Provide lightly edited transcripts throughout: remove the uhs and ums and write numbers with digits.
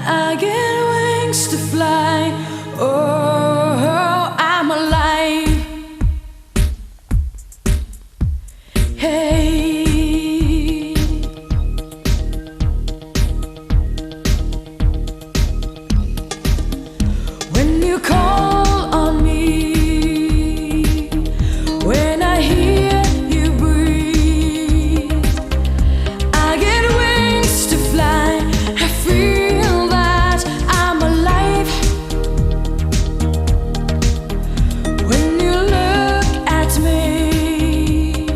I get wings to fly. Oh, I'm alive. Hey, when you call on me, when I hear you breathe, I get wings to fly. I feel that I'm alive. When you look at me,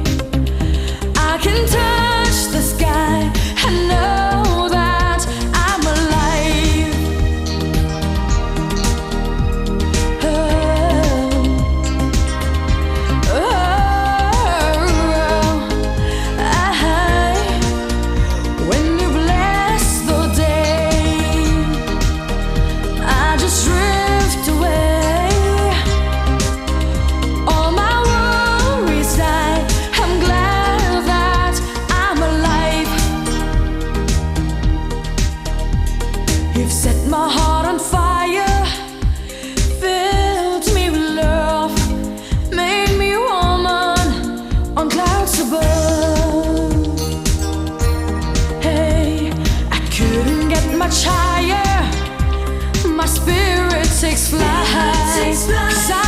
I can touch the sky. I know that I'm alive. When you bless the day, I just drift away. All my worries die. I'm glad that I'm alive. You've set my heart on fire, filled me with love, made me woman on clouds above. Hey, I couldn't get much higher. My spirit takes flight. 'Cause